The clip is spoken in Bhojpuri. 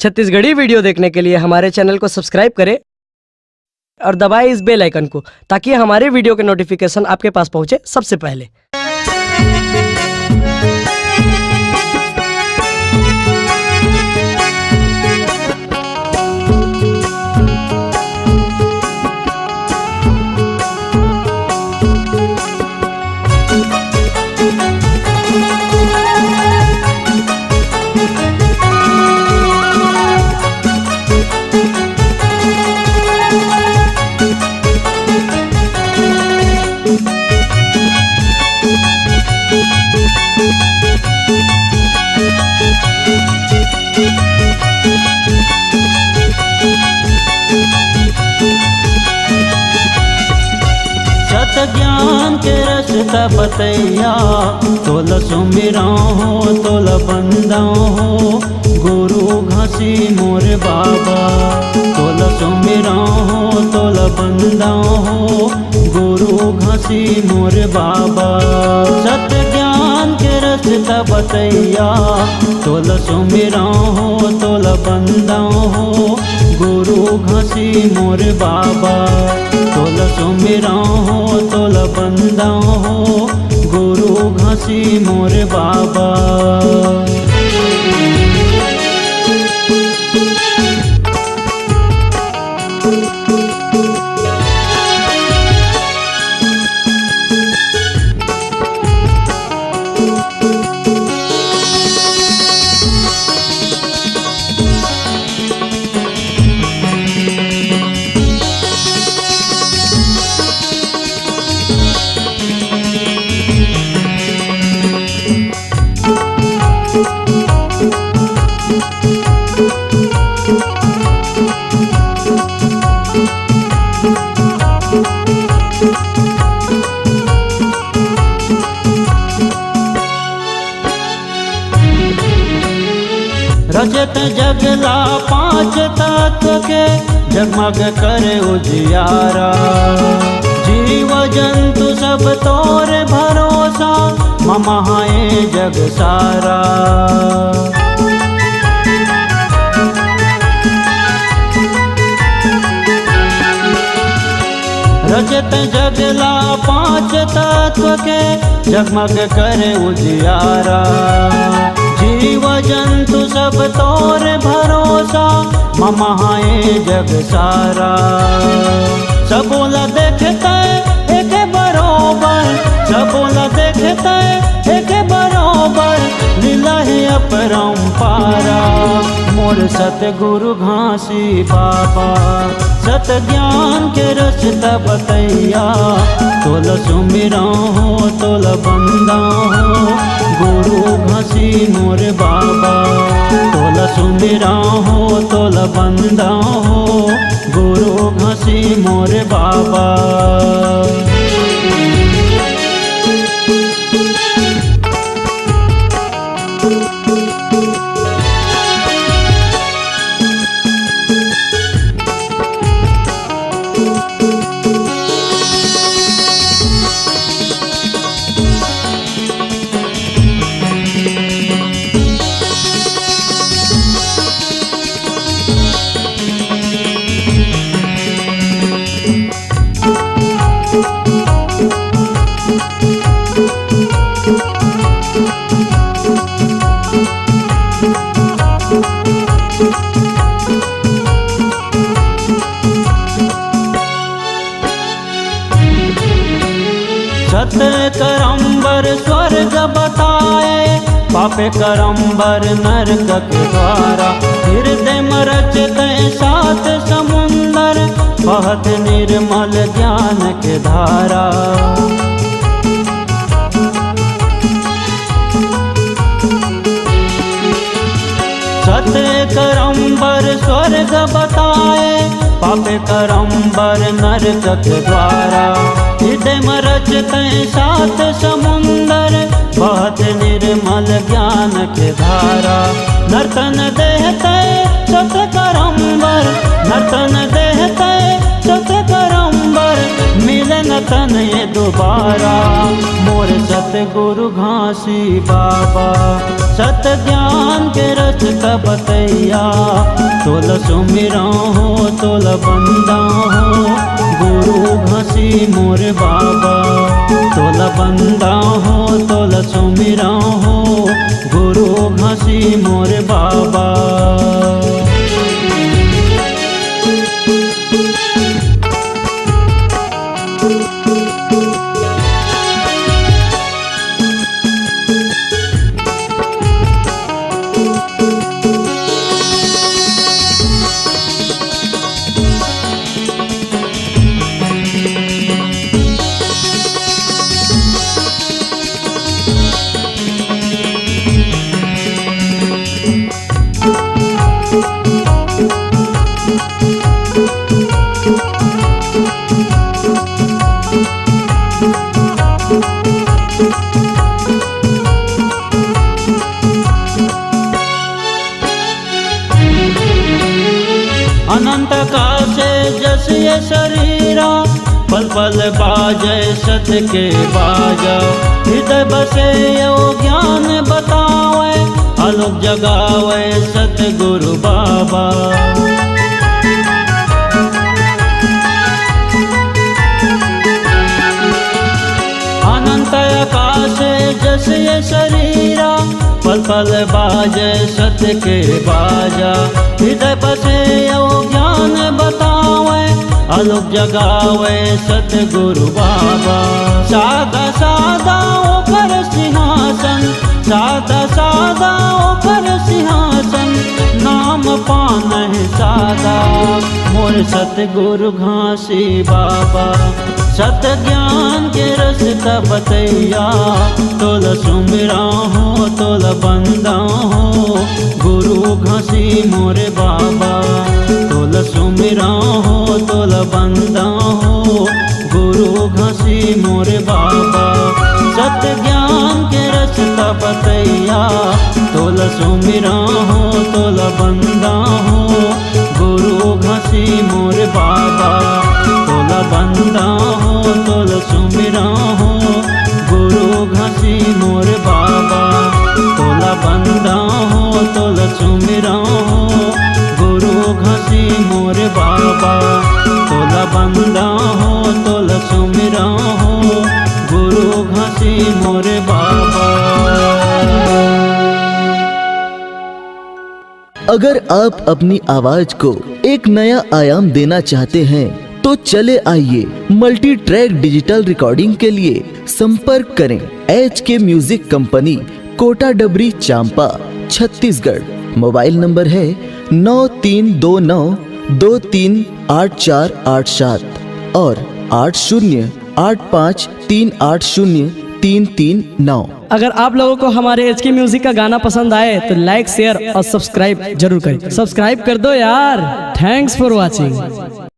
छत्तीसगढ़ी वीडियो देखने के लिए हमारे चैनल को सब्सक्राइब करें और दबाएं इस बेल आइकन को ताकि हमारे वीडियो के नोटिफिकेशन आपके पास पहुंचे सबसे पहले। सत ज्ञान के रसता बतैया तोल सुमिरा हो तोल बंदा हो गुरु घसी मोर बाबा। तोल सुमिरा हो तोल बंदा हो गुरु घसी मोर बाबा। सत ज्ञान के रसता बतैया तोल सुमिरा हो तोल बंदा हो गुरु घसी मोर बाबा। तोल सुमिरा हो तोल बंदा हो गुरु घसी मोर बाबा। रजत जगला पांच तत्व के जगमग करे उजियारा। जीव जंतु सब तोर भरोसा ममहाए जग सारा। रजत जगला पांच तत्व के जगमग करे उजियारा। जीव जंतु सब तोर भरोसा ममहाए जग सारा। सबोला देखते एक बरोबर सबोला देखते एक बरोबर लीला है अपरंपारा। मोर सतगुरु घासी बाबा सत ज्ञान के रसता बतैया तोल सुमिरा हो तोल बंदा हो गुरु घसी मोर बाबा। तोल सुमिरा हो तोल बंदा हो गुरु घसी मोर बाबा। सत करम्बर स्वर्ग बताए पापे करम्बर नरक के द्वारा। हृदय में रचते सात समुंदर बहत निर्मल ज्ञान के धारा। सत करम्बर स्वर्ग बताए पापे करम्बर नरक के द्वारा। हृदय में रचते सात समुंदर बहत निर्मल ज्ञान के धारा। नर्तन देहते सत करम्बर नर्तन देहते सत करम्बर मिलन तन ये दोबारा। मोर सतगुरु घासी बाबा सत ज्ञान के रचता बतैया तोल सुमिरा हो तोल बंदा हो गुरु घसी मोर बाबा। तोल बंदा हो तोल सुमिरा हो गुरु घसी मोर बाबा। अनंत काशे जस ये शरीरा पल पल बाजे सत के बाजा। हृदय बसे यो ज्ञान बतावे आलोक जगावे सतगुरु बाबा। अनंत आकाशे जस ये शरीरा पल पल बाजे सत्य के बाजा। हृदय बसे यो ज्ञान बतावे आलोक जगावे सतगुरु बाबा। सादा सादा ओकर सिंहासन सादा सादा ओकर सिंहासन नाम पान है सादा मोर सतगुरु घासी बाबा। सत ज्ञान के रस्ता बतैया तोल सुमिरा हो तोल बंदा हो गुरु घसी मोरे बाबा। तोल सुमिरा हो तोल बंदा हो गुरु घसी मोरे बाबा। सत ज्ञान के रस्ता बतैया तोल सुमिरा हो तोल बंदा हो गुरु घसी मोरे बाबा। तोल बंदा हो तोल सुमिरा हो गुरु घसी मोर बाबा। तोल बंदा हो तोल सुमिरा हो गुरु घसी मोर बाबा। तोल बंदा हो तोल सुमिरा हो गुरु घसी मोर बाबा। अगर आप अपनी आवाज को एक नया आयाम देना चाहते हैं तो चले आइए मल्टी ट्रैक डिजिटल रिकॉर्डिंग के लिए संपर्क करें HK म्यूजिक कंपनी कोटा डबरी चांपा छत्तीसगढ़। मोबाइल नंबर है 9329238487 और 8085380339। अगर आप लोगों को हमारे HK म्यूजिक का गाना पसंद आए तो लाइक शेयर और सब्सक्राइब जरूर करें। सब्सक्राइब कर दो यार। Thanks for watching.